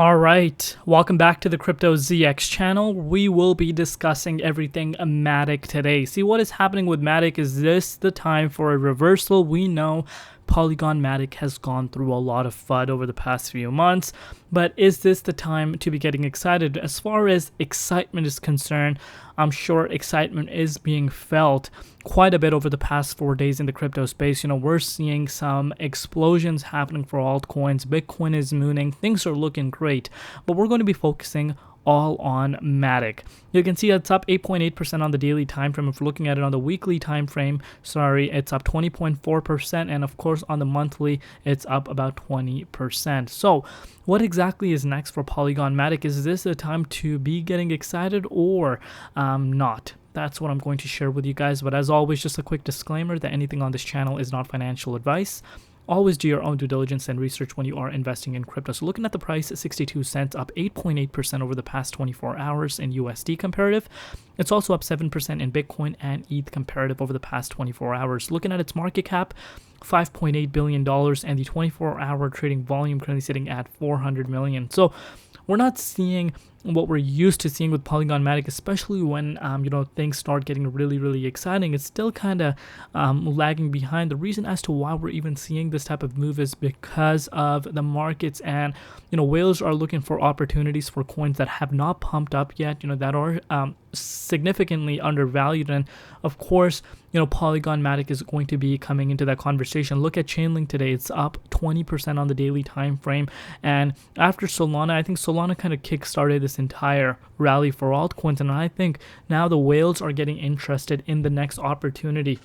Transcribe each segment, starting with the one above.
All right, welcome back to the Crypto ZX channel. We will be discussing everything Matic today. See, what is happening with Matic? Is this the time for a reversal? We know Polygon Matic has gone through a lot of FUD over the past few months, but is this the time to be getting excited? As far as excitement is concerned, I'm sure excitement is being felt quite a bit over the past 4 days in the crypto space. We're seeing some explosions happening for altcoins. Bitcoin is mooning. Things are looking great, but we're going to be focusing all on Matic. You can see it's up 8.8% on the daily time frame. If we're looking at it on the weekly time frame, it's up 20.4%, and of course on the monthly it's up about 20%. So what exactly is next for Polygon Matic? Is this a time to be getting excited or not? That's what I'm going to share with you guys. But as always, just a quick disclaimer that anything on this channel is not financial advice. Always do your own due diligence and research when you are investing in crypto. So looking at the price, 62 cents, up 8.8% over the past 24 hours in USD comparative. It's also up 7% in Bitcoin and ETH comparative over the past 24 hours. Looking at its market cap, $5.8 billion, and the 24-hour trading volume currently sitting at 400 million. So we're not seeing what we're used to seeing with Polygon Matic, especially when things start getting really exciting. It's still kind of lagging behind. The reason as to why we're even seeing this type of move is because of the markets, and whales are looking for opportunities for coins that have not pumped up yet, that are significantly undervalued. And of course, Polygon Matic is going to be coming into that conversation. Look at Chainlink today. It's up 20% on the daily time frame, and after Solana, I think Solana kind of kickstarted this entire rally for altcoins, and I think now the whales are getting interested in the next opportunity.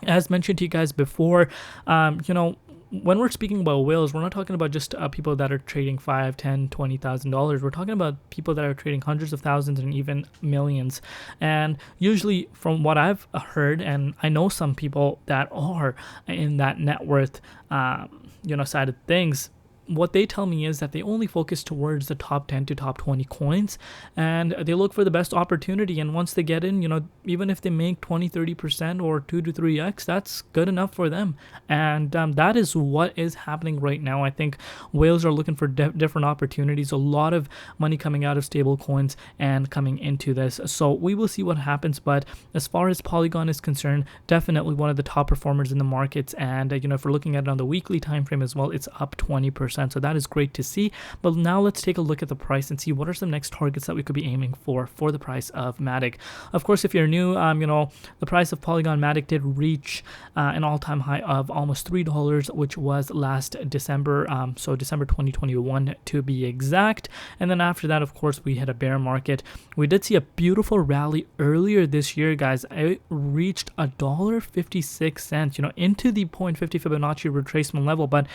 As mentioned to you guys before, when we're speaking about whales, we're not talking about just people that are trading $5, $10, $20,000. We're talking about people that are trading hundreds of thousands and even millions. And usually, from what I've heard, and I know some people that are in that net worth, side of things, what they tell me is that they only focus towards the top 10 to top 20 coins, and they look for the best opportunity. And once they get in, even if they make 20-30% or 2 to 3x, that's good enough for them. And that is what is happening right now. I think whales are looking for different opportunities, a lot of money coming out of stable coins and coming into this. So we will see what happens. But as far as Polygon is concerned, definitely one of the top performers in the markets. And if we're looking at it on the weekly time frame as well, it's up 20%. So that is great to see. But now let's take a look at the price and see what are some next targets that we could be aiming for the price of Matic. Of course, if you're new, the price of Polygon Matic did reach an all-time high of almost $3, which was last December, so December 2021 to be exact. And then after that, of course, we had a bear market. We did see a beautiful rally earlier this year, guys. It reached $1.56, into the 0.50 Fibonacci retracement level. But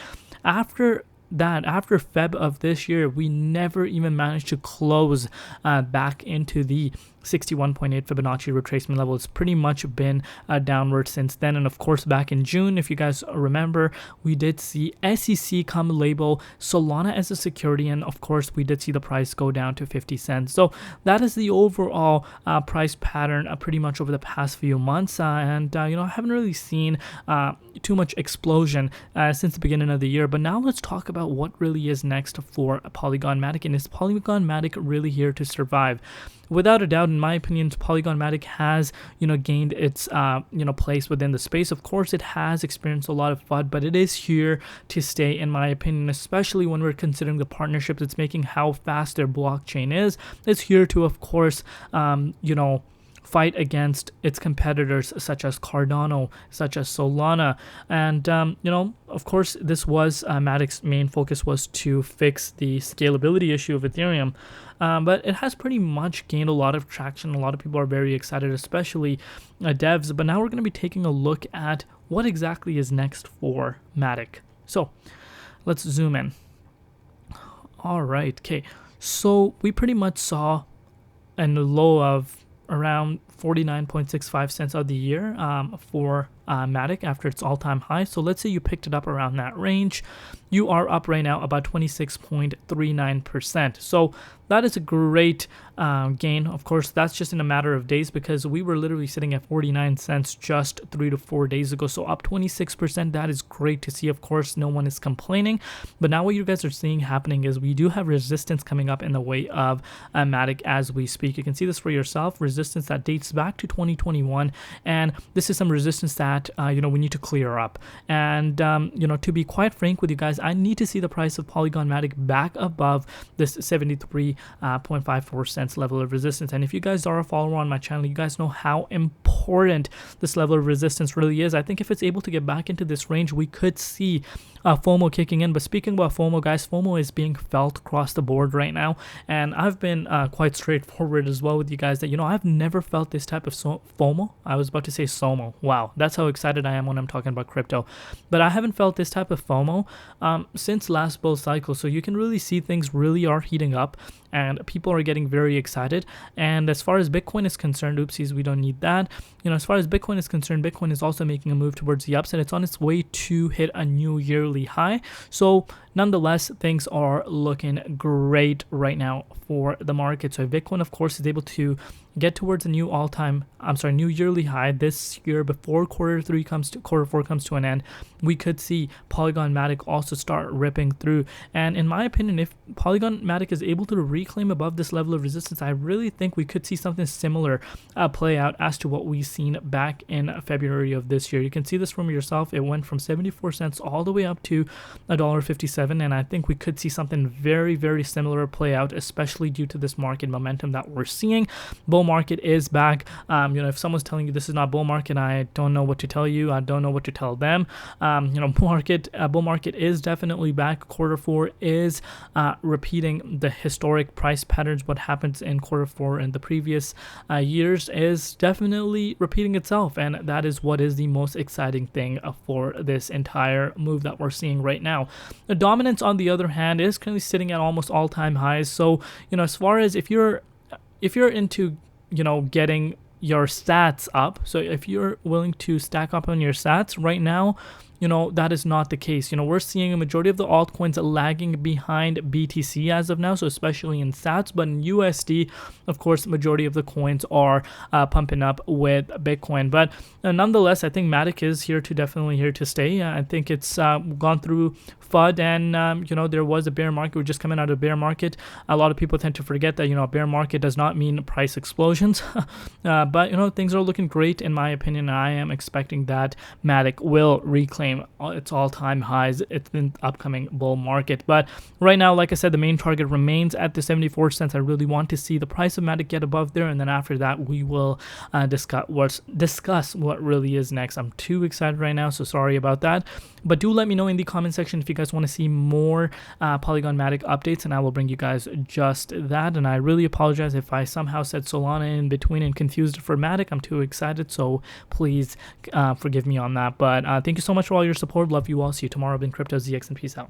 after Feb of this year, we never even managed to close back into the 61.8 Fibonacci retracement level. It's pretty much been downward since then. And of course, back in June, if you guys remember, we did see SEC come label Solana as a security, and of course we did see the price go down to 50 cents. So that is the overall price pattern pretty much over the past few months, and I haven't really seen too much explosion since the beginning of the year. But now let's talk about what really is next for Polygon Matic, and is Polygon Matic really here to survive? Without a doubt, in my opinion, Polygon Matic has, gained its, place within the space. Of course, it has experienced a lot of FUD, but it is here to stay, in my opinion, especially when we're considering the partnerships it's making, how fast their blockchain is. It's here to, of course, fight against its competitors such as Cardano, such as Solana. And, of course, this was Matic's main focus, was to fix the scalability issue of Ethereum. But it has pretty much gained a lot of traction. A lot of people are very excited, especially devs. But now we're going to be taking a look at what exactly is next for Matic. So let's zoom in. All right. Okay. So we pretty much saw a low of around 49.65 cents of the year for Matic after its all-time high. So let's say you picked it up around that range. You are up right now about 26.39%. So that is a great gain. Of course, that's just in a matter of days because we were literally sitting at 49 cents just 3 to 4 days ago. So up 26%, that is great to see. Of course, no one is complaining. But now what you guys are seeing happening is we do have resistance coming up in the way of Matic as we speak. You can see this for yourself, resistance that dates back to 2021. And this is some resistance that, we need to clear up. And, to be quite frank with you guys, I need to see the price of Polygon Matic back above this 73.54 cents level of resistance. And if you guys are a follower on my channel, you guys know how important this level of resistance really is. I think if it's able to get back into this range, we could see FOMO kicking in. But speaking about FOMO, guys, FOMO is being felt across the board right now. And I've been quite straightforward as well with you guys that, I've never felt this type of FOMO. I was about to say SOMO. Wow, that's how excited I am when I'm talking about crypto. But I haven't felt this type of FOMO since last bull cycle. So you can really see things really are heating up and people are getting very excited. And as far as Bitcoin is concerned, oopsies, we don't need that. As far as Bitcoin is concerned, Bitcoin is also making a move towards the upside. It's on its way to hit a new yearly high. So nonetheless, things are looking great right now for the market. So if Bitcoin, of course, is able to get towards a new new yearly high this year before quarter four comes to an end, we could see Polygon Matic also start ripping through. And in my opinion, if Polygon Matic is able to reclaim above this level of resistance, I really think we could see something similar play out as to what we've seen back in February of this year. You can see this from yourself. It went from 74 cents all the way up to $1.57, and I think we could see something very, very similar play out, especially due to this market momentum that we're seeing. Bull market is back. If someone's telling you this is not bull market, I don't know what to tell you. I don't know what to tell them. Bull market is definitely back. Quarter four is repeating the historic price patterns. What happens in quarter four in the previous years is definitely repeating itself, and that is what is the most exciting thing for this entire move that we're seeing right now. The dominance, on the other hand, is currently sitting at almost all-time highs. So as far as if you're into getting your stats up, so if you're willing to stack up on your stats right now, that is not the case. We're seeing a majority of the altcoins lagging behind BTC as of now, so especially in sats. But in USD, of course, majority of the coins are pumping up with Bitcoin. But nonetheless, I think Matic is definitely here to stay. I think it's gone through FUD, and there was a bear market. We're just coming out of a bear market. A lot of people tend to forget that a bear market does not mean price explosions. But things are looking great in my opinion. I am expecting that Matic will reclaim its all-time highs in the upcoming bull market. But right now, like I said, the main target remains at the 74 cents. I really want to see the price of Matic get above there, and then after that we will discuss what really is next. I'm too excited right now, so sorry about that. But do let me know in the comment section if you guys want to see more Polygon Matic updates, and I will bring you guys just that. And I really apologize if I somehow said Solana in between and confused it for Matic. I'm too excited, so please forgive me on that. But thank you so much for all your support. Love you all. See you tomorrow. I've been Crypto ZX, and peace out.